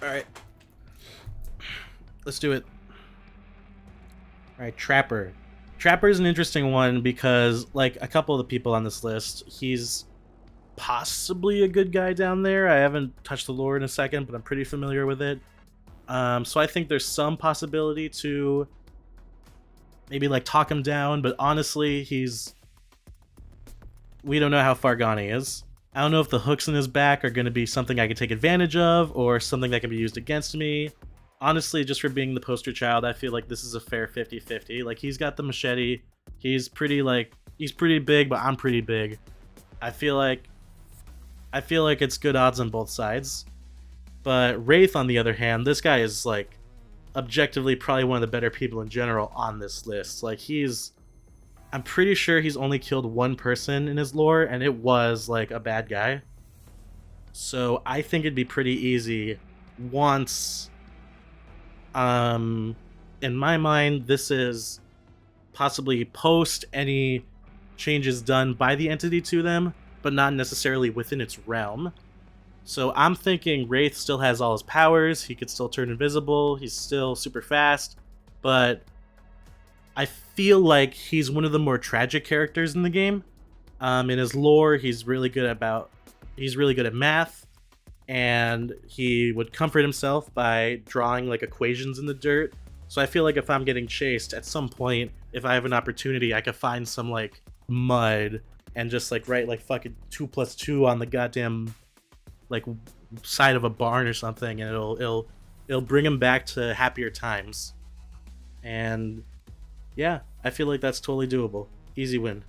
Alright. Let's do it. Alright, Trapper. Trapper is an interesting one because, like, a couple of the people on this list, he's possibly a good guy down there. I haven't touched the lore in a second, but I'm pretty familiar with it. So I think there's some possibility to maybe, like, talk him down, but honestly, we don't know how far gone he is. I don't know if the hooks in his back are going to be something I can take advantage of or something that can be used against me. Honestly, just for being the poster child, I feel like this is a fair 50-50. Like, he's got the machete. He's pretty big, but I'm pretty big. I feel like it's good odds on both sides. But Wraith, on the other hand, this guy is, like, objectively probably one of the better people in general on this list. Like, I'm pretty sure he's only killed one person in his lore, and it was, like, a bad guy. So I think it'd be pretty easy once... in my mind, this is possibly post any changes done by the entity to them, but not necessarily within its realm. So I'm thinking Wraith still has all his powers, he could still turn invisible, he's still super fast, but I feel like he's one of the more tragic characters in the game. In his lore, he's really good at math, and he would comfort himself by drawing, like, equations in the dirt. So I feel like if I'm getting chased at some point, if I have an opportunity, I could find some, like, mud and just, like, write, like, fucking 2 + 2 on the goddamn, like, side of a barn or something, and it'll bring him back to happier times. And yeah, I feel like that's totally doable. Easy win.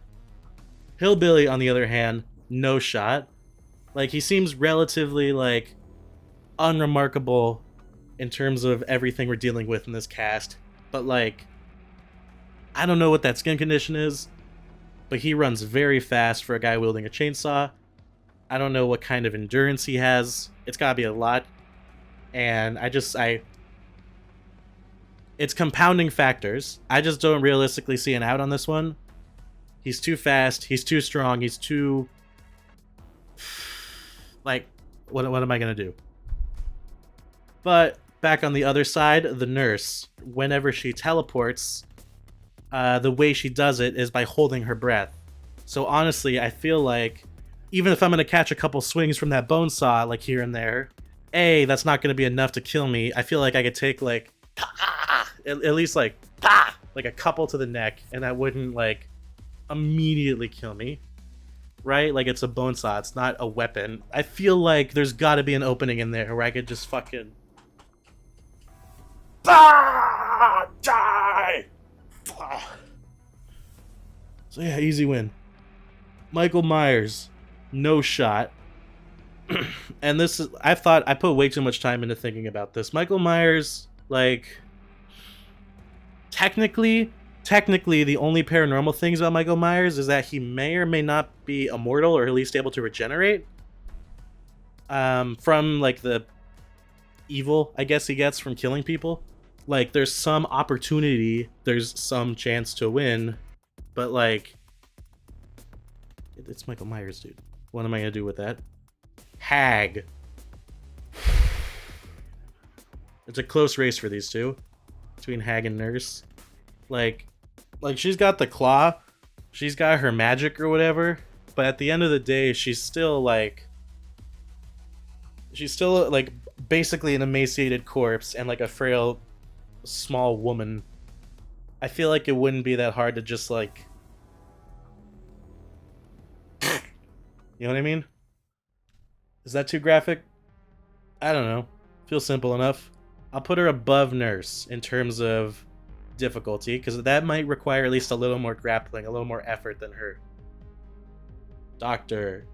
Hillbilly, on the other hand, no shot. Like, he seems relatively, like, unremarkable in terms of everything we're dealing with in this cast. But, like, I don't know what that skin condition is, but he runs very fast for a guy wielding a chainsaw. I don't know what kind of endurance he has. It's gotta be a lot. And it's compounding factors. I just don't realistically see an out on this one. He's too fast, he's too strong, he's too... Like, what am I gonna do? But back on the other side, the nurse, whenever she teleports, the way she does it is by holding her breath. So honestly, I feel like even if I'm gonna catch a couple swings from that bone saw, like, here and there, that's not gonna be enough to kill me. I feel like I could take, like, at least, like a couple to the neck, and that wouldn't, like, immediately kill me. Right? Like, it's a bone saw, it's not a weapon. I feel like there's gotta be an opening in there where I could just fucking... Die! So yeah, easy win. Michael Myers, no shot. And this is... I put way too much time into thinking about this. Michael Myers, like... Technically, the only paranormal things about Michael Myers is that he may or may not be immortal, or at least able to regenerate. From, like, the evil, I guess, he gets from killing people. Like, there's some opportunity, there's some chance to win, but, like... It's Michael Myers, dude. What am I gonna do with that? Hag. It's a close race for these two. Between Hag and Nurse. Like, she's got the claw, she's got her magic or whatever, but at the end of the day, she's still, like, basically an emaciated corpse and, like, a frail, small woman. I feel like it wouldn't be that hard to just, like... You know what I mean? Is that too graphic? I don't know. Feels simple enough. I'll put her above Nurse in terms of difficulty, because that might require at least a little more grappling, a little more effort than her. Doctor.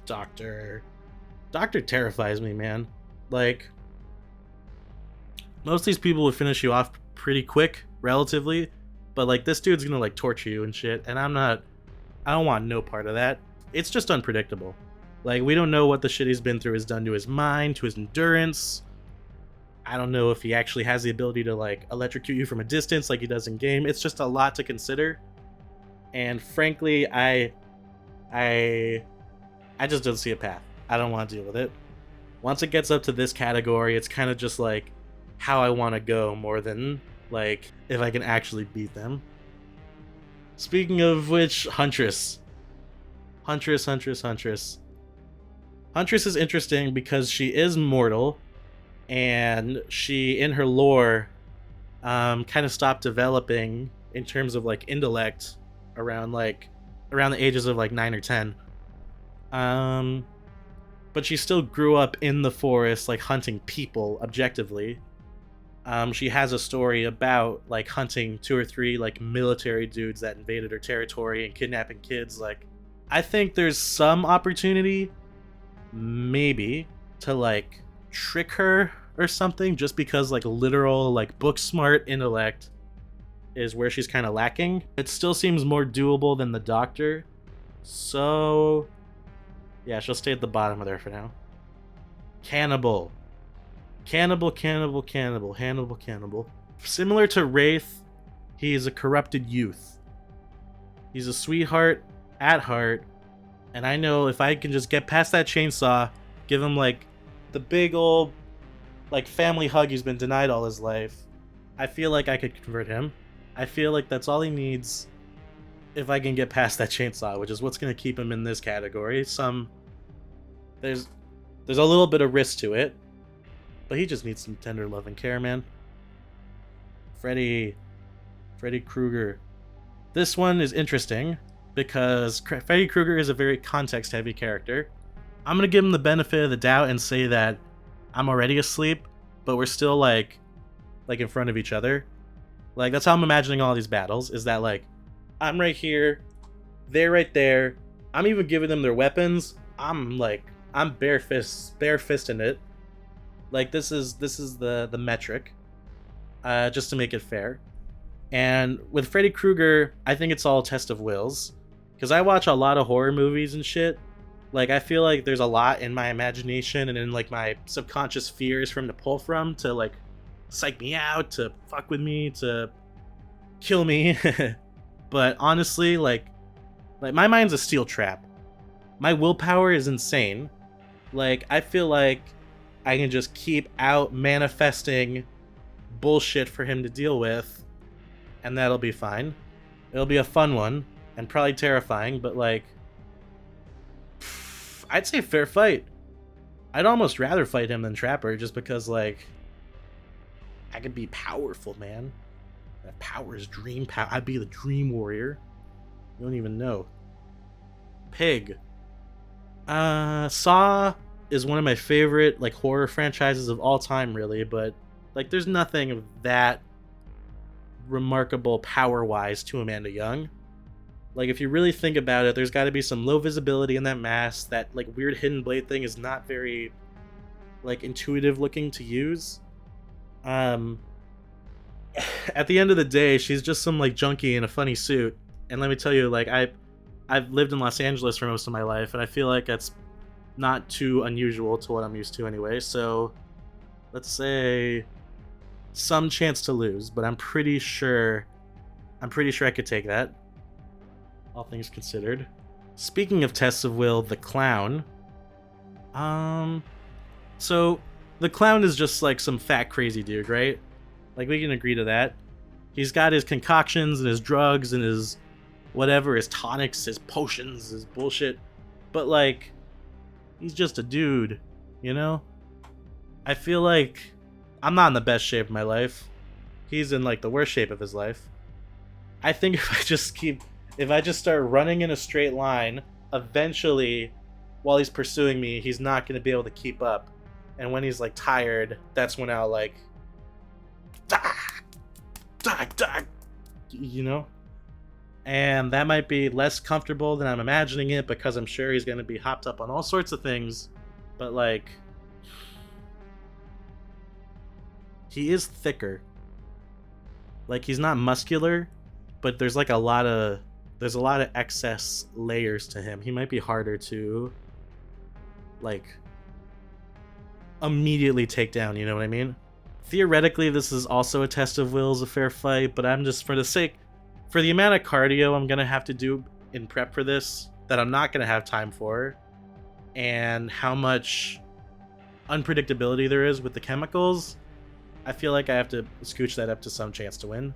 Doctor. Doctor terrifies me, man. Like, most of these people would finish you off pretty quick, relatively, but, like, this dude's gonna, like, torture you and shit, and I don't want no part of that. It's just unpredictable. Like, we don't know what the shit he's been through has done to his mind, to his endurance. I don't know if he actually has the ability to, like, electrocute you from a distance like he does in game. It's just a lot to consider. And frankly, I just don't see a path. I don't want to deal with it. Once it gets up to this category, it's kind of just like how I want to go more than like if I can actually beat them. Speaking of which, Huntress. Huntress is interesting because she is mortal, and she, in her lore, kind of stopped developing in terms of like intellect around the ages of like 9 or 10. But she still grew up in the forest, like hunting people objectively. She has a story about like hunting 2 or 3 like military dudes that invaded her territory and kidnapping kids. Like, I think there's some opportunity, maybe, to like trick her or something, just because like literal like book smart intellect is where she's kind of lacking. It still seems more doable than the doctor, so yeah, she'll stay at the bottom of there for now. Cannibal. Hannibal. Similar to Wraith, he is a corrupted youth. He's a sweetheart at heart, and I know if I can just get past that chainsaw, give him like the big old like family hug he's been denied all his life, I feel like I could convert him. I feel like that's all he needs if I can get past that chainsaw, which is what's going to keep him in this category. There's a little bit of risk to it, but he just needs some tender love and care, man. Freddy Krueger. This one is interesting because Freddy Krueger is a very context-heavy character. I'm gonna give him the benefit of the doubt and say that I'm already asleep, but we're still like in front of each other. Like, that's how I'm imagining all these battles, is that like I'm right here, they're right there. I'm even giving them their weapons. I'm bare-fisting it. Like, this is the metric, just to make it fair. And with Freddy Krueger, I think it's all a test of wills, because I watch a lot of horror movies and shit. Like, I feel like there's a lot in my imagination and in like my subconscious fears for him to pull from to like psych me out, to fuck with me, to kill me. But honestly, like my mind's a steel trap. My willpower is insane. Like, I feel like I can just keep out manifesting bullshit for him to deal with, and that'll be fine. It'll be a fun one, and probably terrifying, but like, I'd say fair fight. I'd almost rather fight him than Trapper, just because like, I could be powerful, man. That power is dream power. I'd be the dream warrior. You don't even know. Pig. Saw is one of my favorite like horror franchises of all time, really, but like there's nothing of that remarkable power-wise to Amanda Young. Like, if you really think about it, there's got to be some low visibility in that mask. That like weird hidden blade thing is not very like intuitive looking to use. At the end of the day, she's just some like junkie in a funny suit. And let me tell you, like I've lived in Los Angeles for most of my life, and I feel like that's not too unusual to what I'm used to anyway. So let's say some chance to lose, but I'm pretty sure I could take that, all things considered. Speaking of tests of will, the clown. So the clown is just like some fat crazy dude, right? Like, we can agree to that. He's got his concoctions and his drugs and his whatever, his tonics, his potions, his bullshit. But like, he's just a dude, you know? I feel like I'm not in the best shape of my life. He's in like the worst shape of his life. I think if I just start running in a straight line, eventually, while he's pursuing me, he's not going to be able to keep up. And when he's like tired, that's when I'll like, you know? And that might be less comfortable than I'm imagining it, because I'm sure he's going to be hopped up on all sorts of things. But like, he is thicker. Like, he's not muscular, but there's like a lot of excess layers to him. He might be harder to like immediately take down, you know what I mean? Theoretically, this is also a test of wills, a fair fight, but I'm just, for the amount of cardio I'm gonna have to do in prep for this, that I'm not gonna have time for, and how much unpredictability there is with the chemicals, I feel like I have to scooch that up to some chance to win.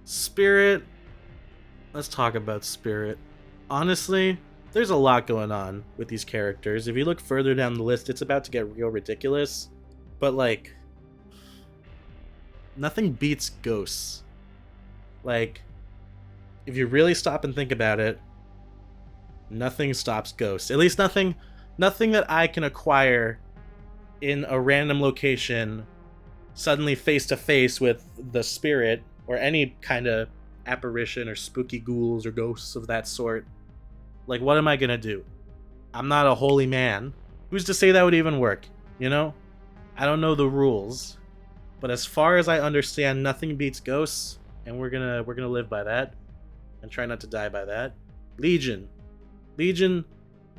Spirit. Let's talk about Spirit. Honestly, there's a lot going on with these characters. If you look further down the list, it's about to get real ridiculous. But, like, nothing beats Ghosts. Like, if you really stop and think about it, nothing stops Ghosts. At least nothing that I can acquire in a random location, suddenly face to face with the Spirit or any kind of apparition or spooky ghouls or ghosts of that sort. Like, what am I gonna do? I'm not a holy man. Who's to say that would even work, you know? I don't know the rules. But as far as I understand, nothing beats Ghosts, and we're gonna live by that and try not to die by that. Legion.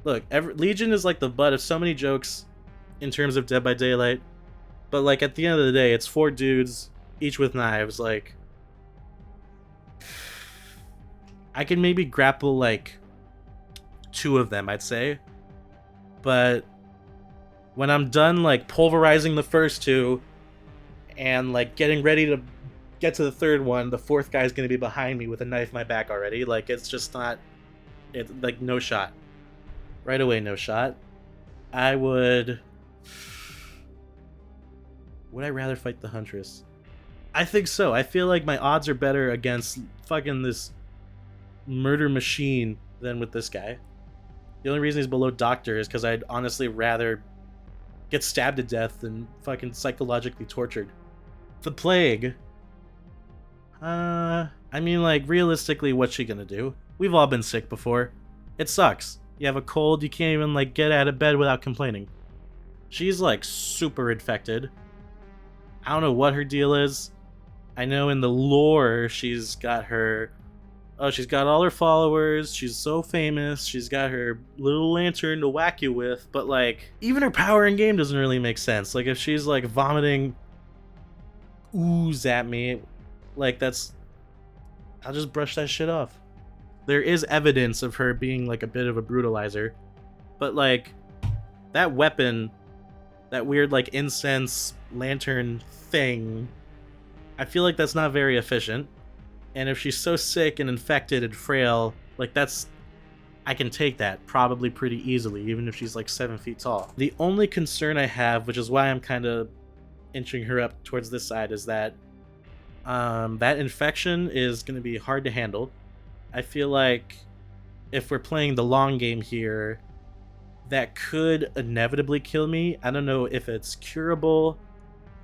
Look, Legion is like the butt of so many jokes in terms of Dead by Daylight. But, like, at the end of the day, it's 4 dudes, each with knives. Like, I can maybe grapple, like, 2 of them, I'd say. But when I'm done, like, pulverizing the first 2 and, like, getting ready to get to the 3rd one, the 4th guy's gonna be behind me with a knife in my back already. Like, it's just not... It's, like, no shot. Right away, no shot. I would... Would I rather fight the Huntress? I think so. I feel like my odds are better against fucking this murder machine than with this guy. The only reason he's below Doctor is because I'd honestly rather get stabbed to death than fucking psychologically tortured. The Plague. I mean, like, realistically, what's she gonna do? We've all been sick before. It sucks. You have a cold, you can't even, like, get out of bed without complaining. She's, like, super infected. I don't know what her deal is. I know in the lore she's got her... Oh, she's got all her followers. She's so famous. She's got her little lantern to whack you with. But, like, even her power in game doesn't really make sense. Like, if she's, like, vomiting ooze at me, like, that's... I'll just brush that shit off. There is evidence of her being, like, a bit of a brutalizer. But, like, that weapon, that weird, like, incense lantern thing, I feel like that's not very efficient. And if she's so sick and infected and frail, like, that's... I can take that probably pretty easily, even if she's, like, 7 feet tall. The only concern I have, which is why I'm kind of inching her up towards this side, is that that infection is going to be hard to handle. I feel like if we're playing the long game here, that could inevitably kill me. I don't know if it's curable.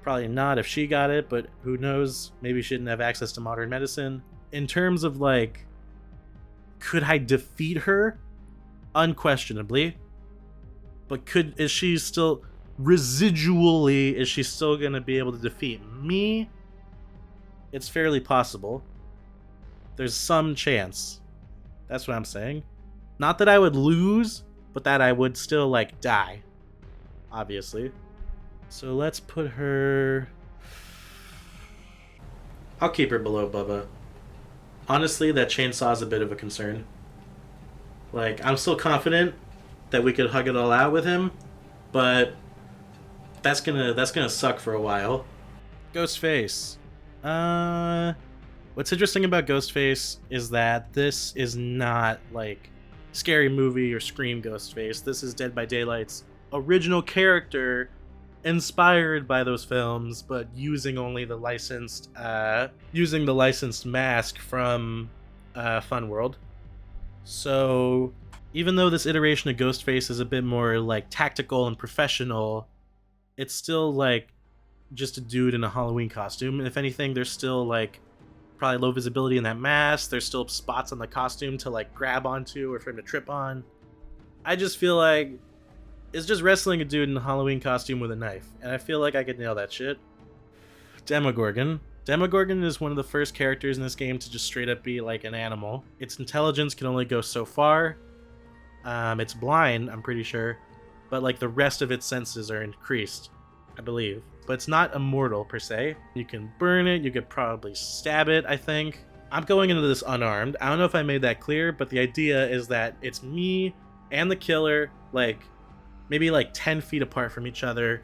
Probably not if she got it, but who knows? Maybe she didn't have access to modern medicine. In terms of, like, could I defeat her? Unquestionably. But is she still, residually, is she still going to be able to defeat me? It's fairly possible. There's some chance. That's what I'm saying. Not that I would lose, but that I would still, like, die. Obviously. So let's put her... I'll keep her below Bubba. Honestly, that chainsaw is a bit of a concern. Like, I'm still confident that we could hug it all out with him, but that's gonna suck for a while. Ghostface. What's interesting about Ghostface is that this is not, like, Scary Movie or Scream Ghostface. This is Dead by Daylight's original character, inspired by those films, but using only the licensed mask from Fun World. So even though this iteration of Ghostface is a bit more, like, tactical and professional, it's still, like, just a dude in a Halloween costume. And if anything, there's still, like, probably low visibility in that mask. There's still spots on the costume to, like, grab onto or for him to trip on. I just feel like it's just wrestling a dude in a Halloween costume with a knife, and I feel like I could nail that shit. Demogorgon. Demogorgon is one of the first characters in this game to just straight up be, like, an animal. Its intelligence can only go so far. It's blind, I'm pretty sure, but, like, the rest of its senses are increased, I believe. But it's not immortal, per se. You can burn it, you could probably stab it, I think. I'm going into this unarmed. I don't know if I made that clear, but the idea is that it's me and the killer, like, maybe like 10 feet apart from each other,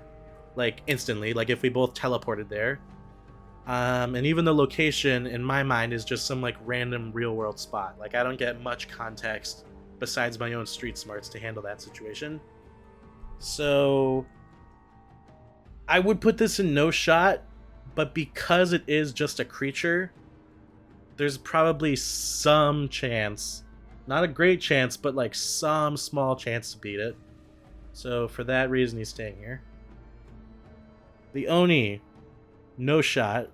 like instantly, like if we both teleported there. And even the location in my mind is just some like random real world spot. Like I don't get much context besides my own street smarts to handle that situation. So I would put this in no shot, but because it is just a creature, there's probably some chance, not a great chance, but like some small chance to beat it. So for that reason, he's staying here. The Oni, no shot.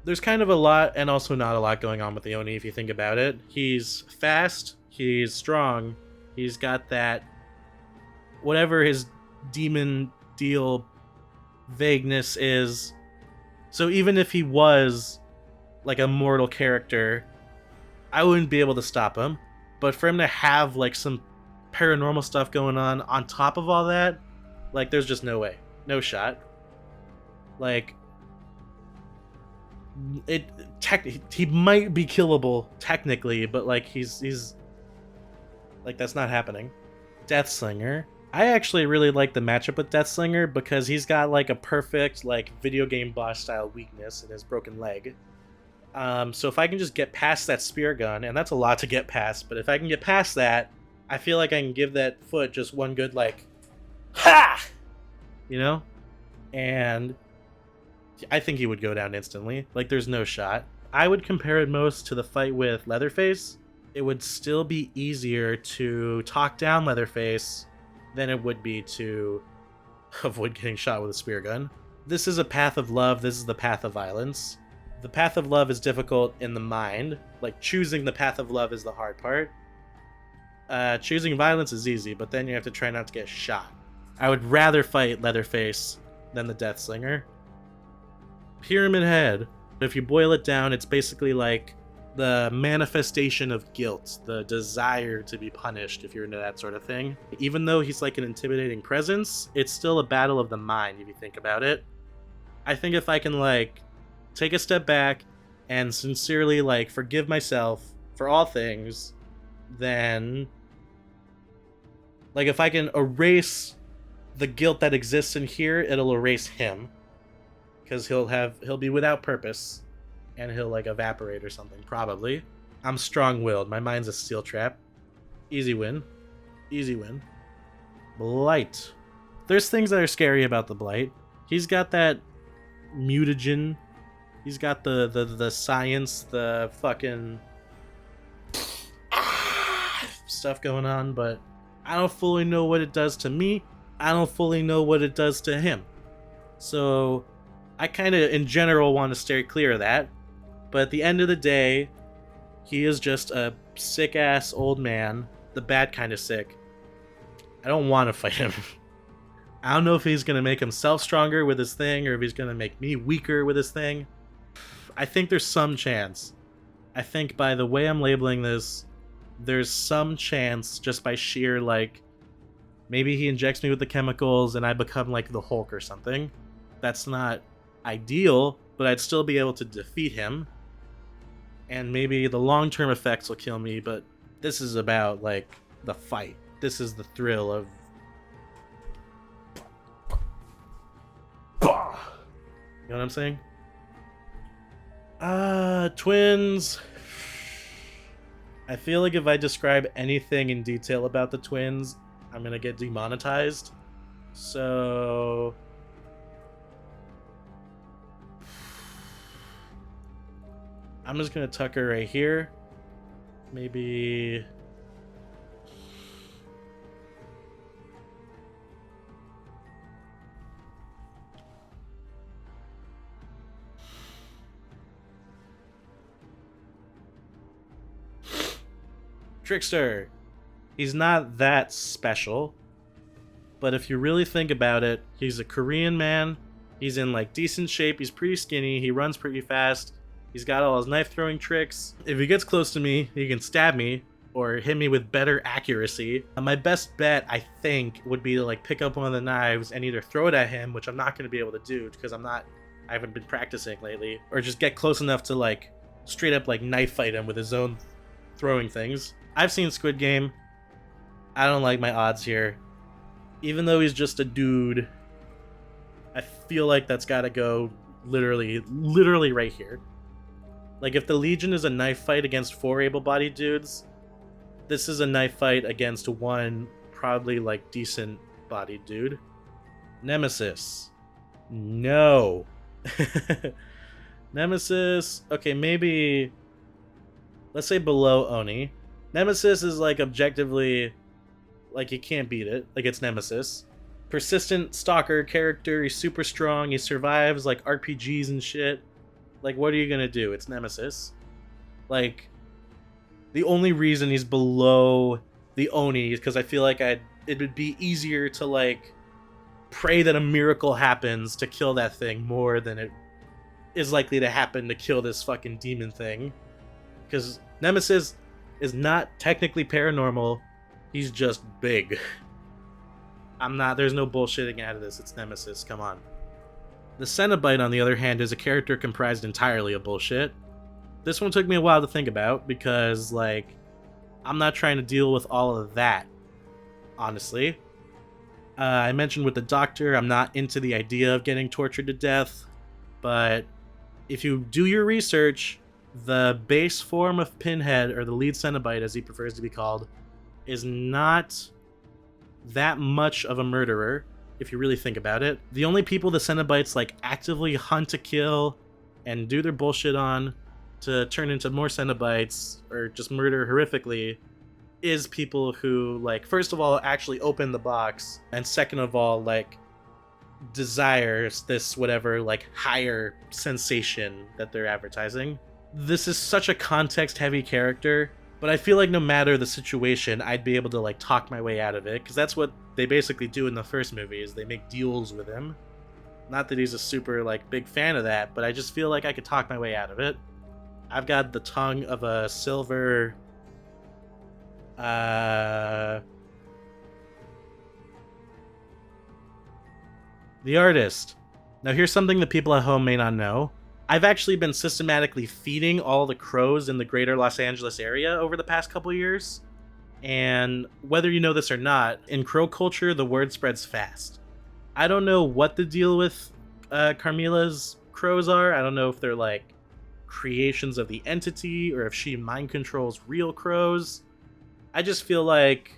There's kind of a lot and also not a lot going on with the Oni if you think about it. He's fast, he's strong, he's got that, whatever his demon deal vagueness is. So even if he was like a mortal character, I wouldn't be able to stop him. But for him to have like some paranormal stuff going on top of all that, like there's just no way. No shot. Like he might be killable technically, but like he's like that's not happening. Deathslinger. I actually really like the matchup with Deathslinger because he's got like a perfect like video game boss style weakness in his broken leg. So if I can just get past that spear gun, and that's a lot to get past, but if I can get past that, I feel like I can give that foot just one good like ha, you know, and I think he would go down instantly. Like, there's no shot. I would compare it most to the fight with Leatherface. It would still be easier to talk down Leatherface than it would be to avoid getting shot with a spear gun. This is a path of love. This is the path of violence. The path of love is difficult in the mind. Like, choosing the path of love is the hard part. Choosing violence is easy, but then you have to try not to get shot. I would rather fight Leatherface than the Deathslinger. Pyramid Head, if you boil it down, it's basically like the manifestation of guilt, the desire to be punished, if you're into that sort of thing. Even though he's like an intimidating presence, it's still a battle of the mind if you think about it. I think if I can like take a step back and sincerely like forgive myself for all things, then like if I can erase the guilt that exists in here, it'll erase him. Because he'll be without purpose, and he'll like evaporate or something, probably. I'm strong-willed. My mind's a steel trap. Easy win. Easy win. Blight. There's things that are scary about the Blight. He's got that mutagen. He's got the science, the fucking stuff going on, but I don't fully know what it does to me. I don't fully know what it does to him. So I kind of, in general, want to stay clear of that. But at the end of the day, he is just a sick-ass old man. The bad kind of sick. I don't want to fight him. I don't know if he's going to make himself stronger with his thing, or if he's going to make me weaker with his thing. I think there's some chance. I think by the way I'm labeling this, there's some chance just by sheer, like, maybe he injects me with the chemicals and I become like the Hulk or something. That's not ideal, but I'd still be able to defeat him. And maybe the long-term effects will kill me, but this is about, like, the fight. This is the thrill of... You know what I'm saying? Twins. I feel like if I describe anything in detail about the twins, I'm gonna get demonetized. So... I'm just gonna tuck her right here. Maybe... Trickster. He's not that special. But if you really think about it, he's a Korean man. He's in like decent shape. He's pretty skinny. He runs pretty fast. He's got all his knife throwing tricks. If he gets close to me, he can stab me or hit me with better accuracy. My best bet, I think, would be to like pick up one of the knives and either throw it at him, which I'm not going to be able to do because I haven't been practicing lately, or just get close enough to like straight up like knife fight him with his own throwing things. I've seen Squid Game. I don't like my odds here. Even though he's just a dude, I feel like that's gotta go literally right here. Like, if the Legion is a knife fight against 4 able-bodied dudes, this is a knife fight against 1 probably, like, decent-bodied dude. Nemesis. No. Nemesis, okay, maybe, let's say below Oni. Nemesis is, like, objectively, like, you can't beat it. Like, it's Nemesis. Persistent stalker character, he's super strong, he survives, like, RPGs and shit. Like, what are you gonna do? It's Nemesis. Like, the only reason he's below the Oni is because I feel like it would be easier to, like, pray that a miracle happens to kill that thing more than it is likely to happen to kill this fucking demon thing. Because Nemesis is not technically paranormal, he's just big. There's no bullshitting out of this, it's Nemesis, come on. The Cenobite, on the other hand, is a character comprised entirely of bullshit. This one took me a while to think about, because, like, I'm not trying to deal with all of that, honestly. I mentioned with the Doctor, I'm not into the idea of getting tortured to death, but if you do your research, the base form of Pinhead, or the lead Cenobite, as he prefers to be called, is not that much of a murderer, if you really think about it. The only people the Cenobites, like, actively hunt to kill and do their bullshit on to turn into more Cenobites, or just murder horrifically, is people who, like, first of all, actually open the box, and second of all, like, desires this whatever, like, higher sensation that they're advertising. This is such a context-heavy character, but I feel like no matter the situation, I'd be able to, like, talk my way out of it, because that's what they basically do in the first movie, is they make deals with him. Not that he's a super, like, big fan of that, but I just feel like I could talk my way out of it. I've got the tongue of a silver... The Artist. Now here's something that people at home may not know. I've actually been systematically feeding all the crows in the greater Los Angeles area over the past couple years. And whether you know this or not, in crow culture, the word spreads fast. I don't know what the deal with Carmila's crows are. I don't know if they're, like, creations of the entity, or if she mind controls real crows. I just feel like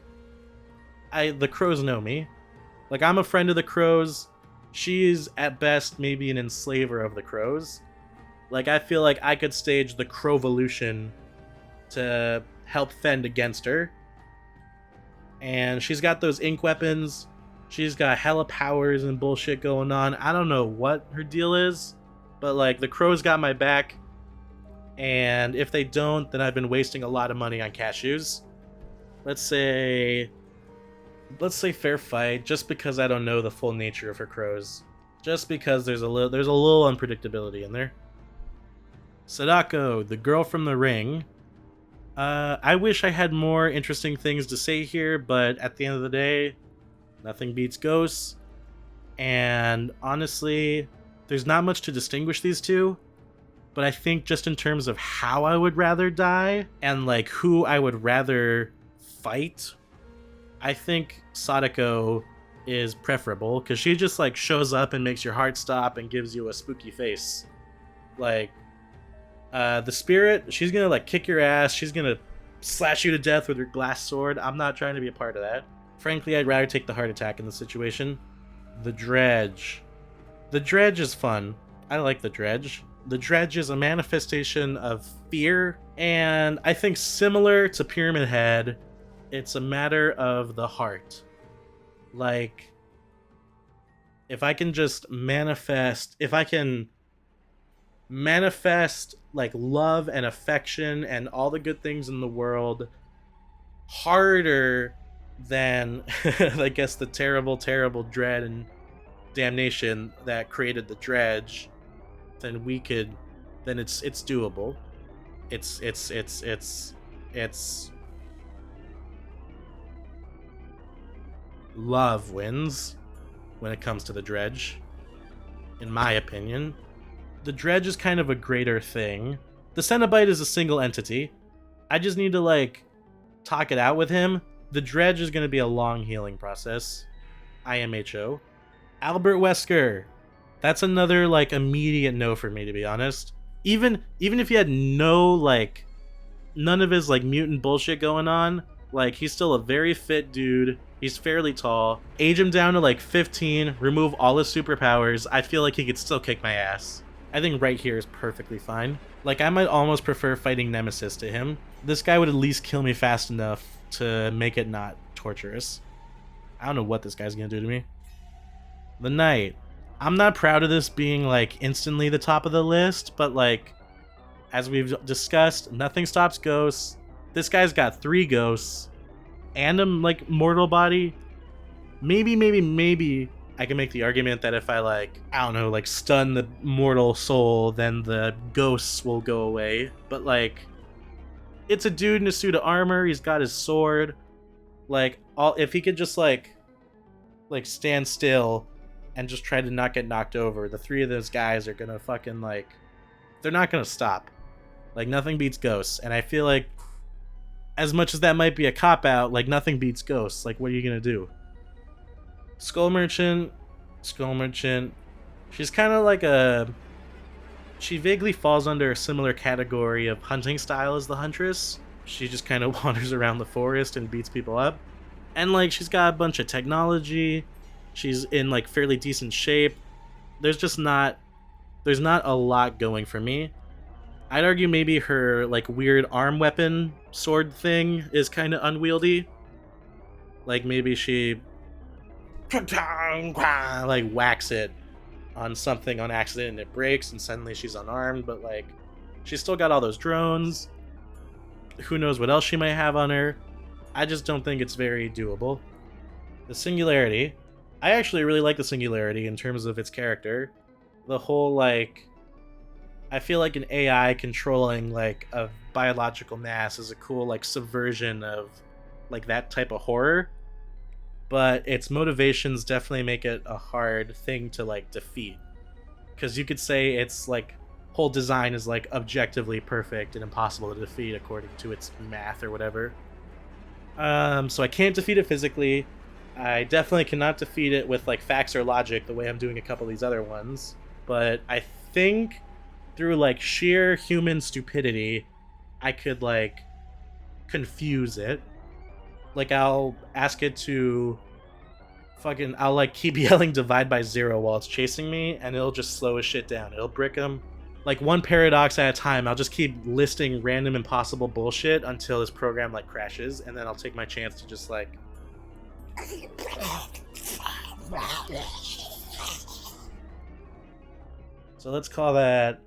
the crows know me. Like, I'm a friend of the crows. She's, at best, maybe an enslaver of the crows. Like, I feel like I could stage the Crowvolution to help fend against her. And she's got those ink weapons. She's got hella powers and bullshit going on. I don't know what her deal is, but, like, the crows got my back. And if they don't, then I've been wasting a lot of money on cashews. Let's say fair fight, just because I don't know the full nature of her crows. Just because there's a little unpredictability in there. Sadako, the girl from the ring. I wish I had more interesting things to say here, but at the end of the day, nothing beats ghosts. And honestly, there's not much to distinguish these two. But I think just in terms of how I would rather die, and, like, who I would rather fight, I think Sadako is preferable, because she just, like, shows up and makes your heart stop and gives you a spooky face. Like, the Spirit, she's gonna, like, kick your ass, she's gonna slash you to death with her glass sword. I'm not trying to be a part of that. Frankly, I'd rather take the heart attack in this situation. The Dredge. The Dredge is fun. I like the Dredge. The Dredge is a manifestation of fear, and I think similar to Pyramid Head, it's a matter of the heart. Like, if I can manifest, like, love and affection and all the good things in the world harder than, I guess, the terrible dread and damnation that created the Dredge, then it's doable. It's love wins when it comes to the Dredge, in my opinion. The Dredge is kind of a greater thing. The Cenobite is a single entity. I just need to, like, talk it out with him. The Dredge is going to be a long healing process. IMHO. Albert Wesker. That's another like immediate no for me, to be honest. Even if he had no like none of his like mutant bullshit going on, like he's still a very fit dude. He's fairly tall. Age him down to like 15, remove all his superpowers. I feel like he could still kick my ass. I think right here is perfectly fine. Like I might almost prefer fighting Nemesis to him. This guy would at least kill me fast enough to make it not torturous. I don't know what this guy's gonna do to me. The Knight. I'm not proud of this being like instantly the top of the list, but like as we've discussed, nothing stops ghosts. This guy's got 3 ghosts and a like mortal body. Maybe I can make the argument that if I like, I don't know, like stun the mortal soul, then the ghosts will go away. But like, it's a dude in a suit of armor. He's got his sword. Like, if he could just like stand still and just try to not get knocked over, the 3 of those guys are gonna fucking like, they're not gonna stop. Like nothing beats ghosts, and I feel like as much as that might be a cop out, like nothing beats ghosts. Like what are you gonna do? Skull Merchant. She's kind of like she vaguely falls under a similar category of hunting style as the Huntress. She just kind of wanders around the forest and beats people up. And like she's got a bunch of technology. She's in like fairly decent shape. There's not a lot going for me. I'd argue maybe her like weird arm weapon sword thing is kind of unwieldy. Like maybe she like whacks it on something on accident and it breaks and suddenly she's unarmed, but like she's still got all those drones. Who knows what else she might have on her. I just don't think it's very doable. The Singularity. I actually really like the Singularity in terms of its character. The whole like, I feel like an AI controlling like a biological mass is a cool like subversion of like that type of horror. But its motivations definitely make it a hard thing to like defeat, because you could say its like whole design is like objectively perfect and impossible to defeat according to its math or whatever. So I can't defeat it physically. I definitely cannot defeat it with like facts or logic the way I'm doing a couple of these other ones. But I think through like sheer human stupidity, I could like confuse it. Like I'll ask it to I'll like keep yelling divide by 0 while it's chasing me, and it'll just slow his shit down. It'll brick him. Like one paradox at a time, I'll just keep listing random impossible bullshit until his program like crashes, and then I'll take my chance to just like so let's call that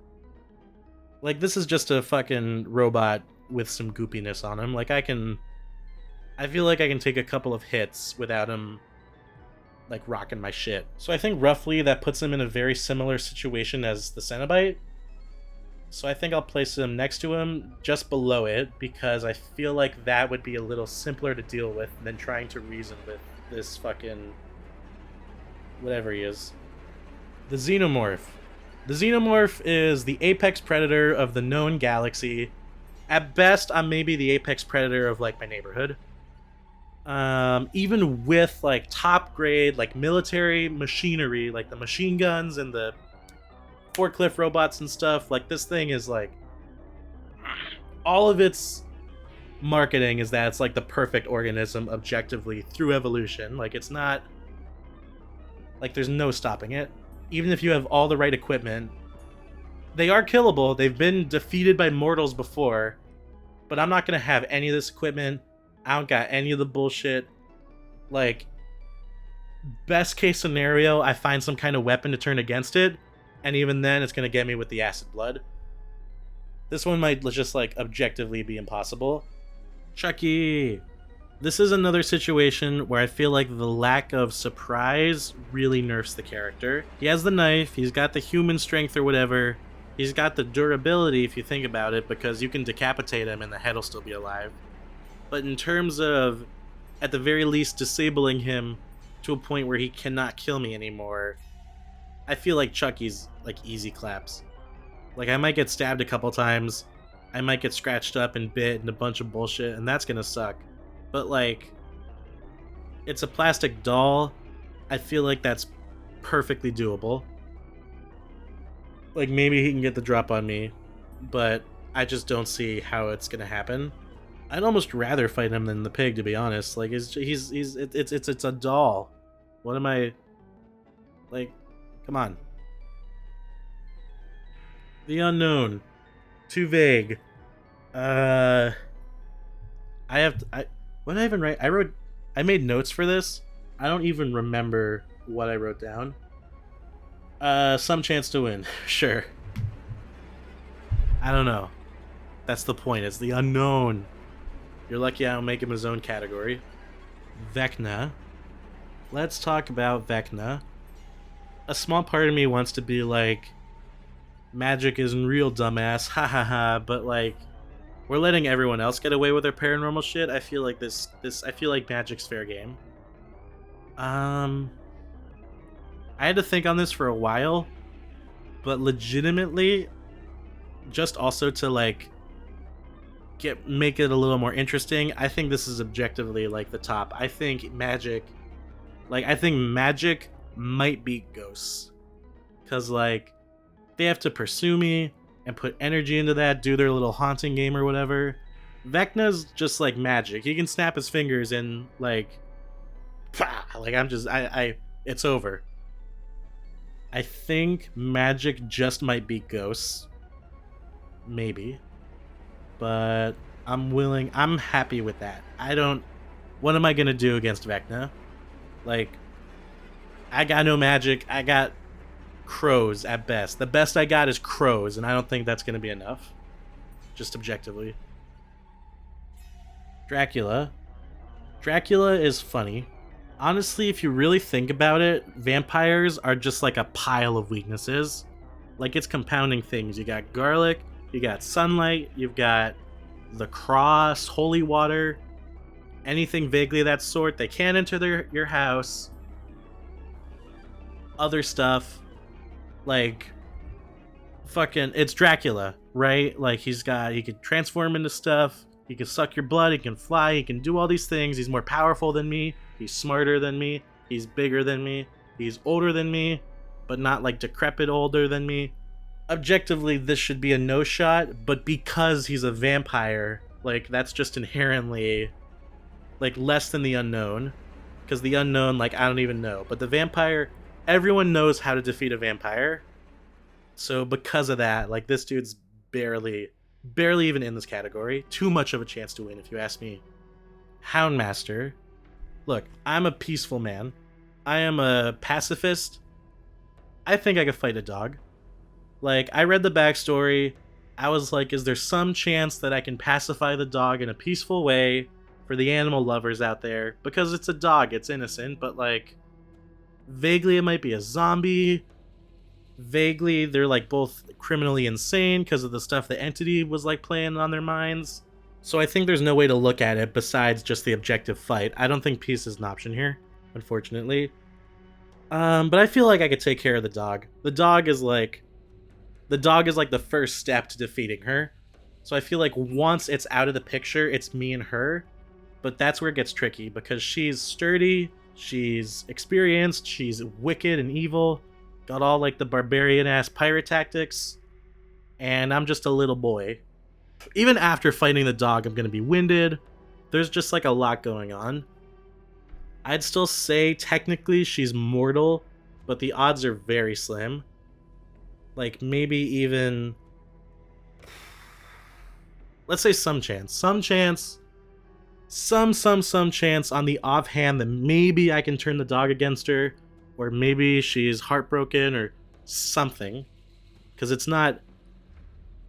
like, this is just a fucking robot with some goopiness on him. Like I feel like I can take a couple of hits without him like rocking my shit. So I think roughly that puts him in a very similar situation as the Cenobite. So I think I'll place him next to him, just below it, because I feel like that would be a little simpler to deal with than trying to reason with this fucking whatever he is. The Xenomorph. The Xenomorph is the apex predator of the known galaxy. At best, I'm maybe the apex predator of like my neighborhood. Even with like top grade like military machinery, like the machine guns and the forklift robots and stuff, like this thing is like, all of its marketing is that it's like the perfect organism objectively through evolution. Like it's not like there's no stopping it. Even if you have all the right equipment, they are killable. They've been defeated by mortals before, but I'm not gonna have any of this equipment. I don't got any of the bullshit. Like, best case scenario, I find some kind of weapon to turn against it, and even then it's gonna get me with the acid blood. This one might just like objectively be impossible. Chucky. This is another situation where I feel like the lack of surprise really nerfs the character. He has the knife, he's got the human strength or whatever, he's got the durability if you think about it, because you can decapitate him and the head will still be alive. But in terms of, at the very least, disabling him to a point where he cannot kill me anymore, I feel like Chucky's like easy claps. Like I might get stabbed a couple times, I might get scratched up and bit and a bunch of bullshit, and that's gonna suck. But like, it's a plastic doll. I feel like that's perfectly doable. Like, maybe he can get the drop on me, but I just don't see how it's gonna happen. I'd almost rather fight him than the pig, to be honest. Like, it's a doll. What am I, like? Come on. The unknown, too vague. I have to, what did I even write? I made notes for this. I don't even remember what I wrote down. Some chance to win. Sure. I don't know. That's the point. It's the unknown. You're lucky I don't make him his own category. Vecna. Let's talk about Vecna. A small part of me wants to be like, magic isn't real, dumbass. Ha ha ha. But like, we're letting everyone else get away with their paranormal shit. I feel like I feel like magic's fair game. I had to think on this for a while, but legitimately, just also to like make it a little more interesting, I think this is objectively like the top. I think magic might beat ghosts, because like they have to pursue me and put energy into that, do their little haunting game or whatever. Vecna's just like magic. He can snap his fingers and like, like it's over. I think magic just might beat ghosts, maybe, but I'm happy with that. What am I gonna do against Vecna? Like, I got no magic. I got crows at best. The best I got is crows, and I don't think that's gonna be enough. Just objectively. Dracula. Dracula is funny. Honestly, if you really think about it, vampires are just like a pile of weaknesses. Like, it's compounding things. You got garlic, you got sunlight, you've got the cross, holy water, anything vaguely of that sort. They can't enter your house. Other stuff, like, fucking, it's Dracula, right? Like, he can transform into stuff, he can suck your blood, he can fly, he can do all these things. He's more powerful than me, he's smarter than me, he's bigger than me, he's older than me, but not like decrepit older than me. Objectively, this should be a no shot, but because he's a vampire, like, that's just inherently like less than the unknown, because the unknown, like, I don't even know, but the vampire, everyone knows how to defeat a vampire. So because of that, like, this dude's barely even in this category. Too much of a chance to win, if you ask me. Houndmaster. Look, I'm a peaceful man. I am a pacifist. I think I could fight a dog. Like, I read the backstory. I was like, is there some chance that I can pacify the dog in a peaceful way for the animal lovers out there? Because it's a dog, it's innocent, but like, vaguely it might be a zombie. Vaguely they're like both criminally insane because of the stuff the entity was like playing on their minds. So I think there's no way to look at it besides just the objective fight. I don't think peace is an option here, unfortunately. But I feel like I could take care of the dog. The dog is like the first step to defeating her. So I feel like once it's out of the picture, it's me and her. But that's where it gets tricky, because she's sturdy, she's experienced, she's wicked and evil, got all like the barbarian ass pirate tactics, and I'm just a little boy. Even after fighting the dog, I'm gonna be winded. There's just like a lot going on. I'd still say technically she's mortal, but the odds are very slim. Like, maybe even, let's say some chance. Some chance on the offhand that maybe I can turn the dog against her, or maybe she's heartbroken or something. Because it's not,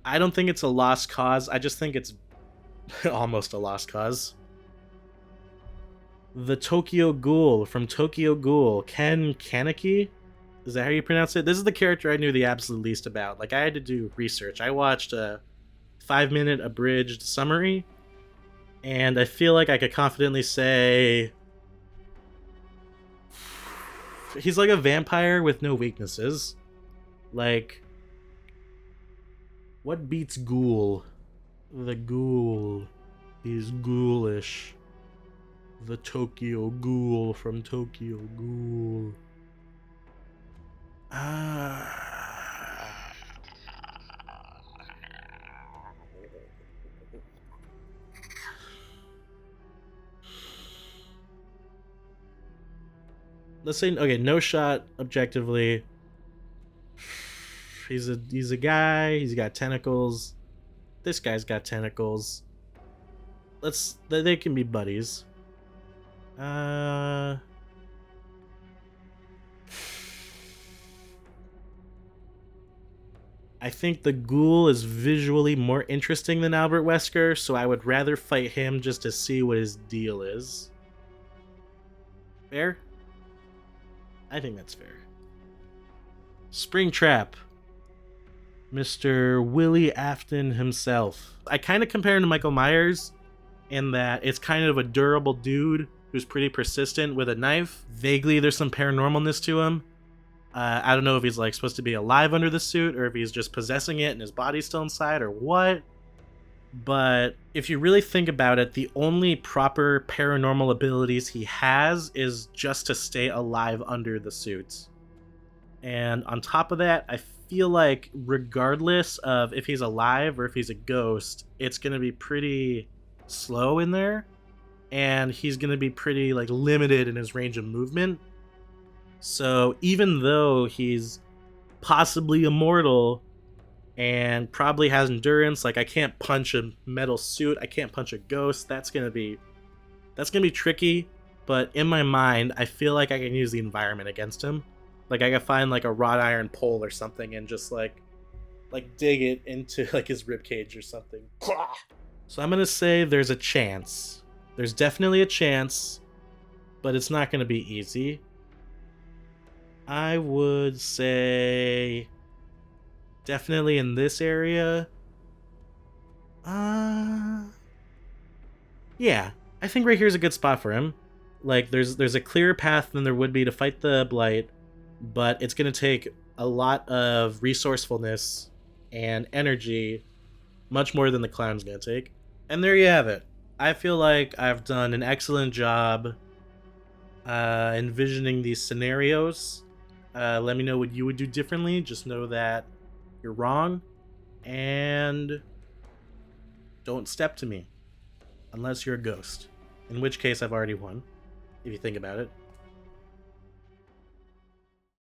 I don't think it's a lost cause. I just think it's almost a lost cause. The Tokyo Ghoul from Tokyo Ghoul, Ken Kaneki? Is that how you pronounce it? This is the character I knew the absolute least about. Like, I had to do research. I watched a 5-minute abridged summary, and I feel like I could confidently say he's like a vampire with no weaknesses. Like, what beats Ghoul? The Ghoul. He's ghoulish. The Tokyo Ghoul from Tokyo Ghoul. Let's say, okay, no shot objectively. He's a guy, he's got tentacles. This guy's got tentacles. They can be buddies. I think the ghoul is visually more interesting than Albert Wesker, so I would rather fight him just to see what his deal is. Fair? I think that's fair. Springtrap. Mr. Willie Afton himself. I kind of compare him to Michael Myers in that it's kind of a durable dude who's pretty persistent with a knife. Vaguely, there's some paranormalness to him. I don't know if he's like supposed to be alive under the suit or if he's just possessing it and his body's still inside or what. But if you really think about it, the only proper paranormal abilities he has is just to stay alive under the suit. And on top of that, I feel like regardless of if he's alive or if he's a ghost, it's going to be pretty slow in there. And he's going to be pretty like limited in his range of movement. So even though he's possibly immortal and probably has endurance, like I can't punch a metal suit, I can't punch a ghost, that's gonna be tricky. But in my mind, I feel like I can use the environment against him. Like I can find like a wrought iron pole or something and just like dig it into like his ribcage or something. So I'm gonna say there's a chance. There's definitely a chance, but it's not gonna be easy. I would say definitely in this area. Yeah, I think right here is a good spot for him. Like there's a clearer path than there would be to fight the Blight, but it's gonna take a lot of resourcefulness and energy, much more than the clown's gonna take. And there you have it. I feel like I've done an excellent job envisioning these scenarios. Let me know what you would do differently. Just know that you're wrong. And don't step to me. Unless you're a ghost. In which case I've already won. If you think about it.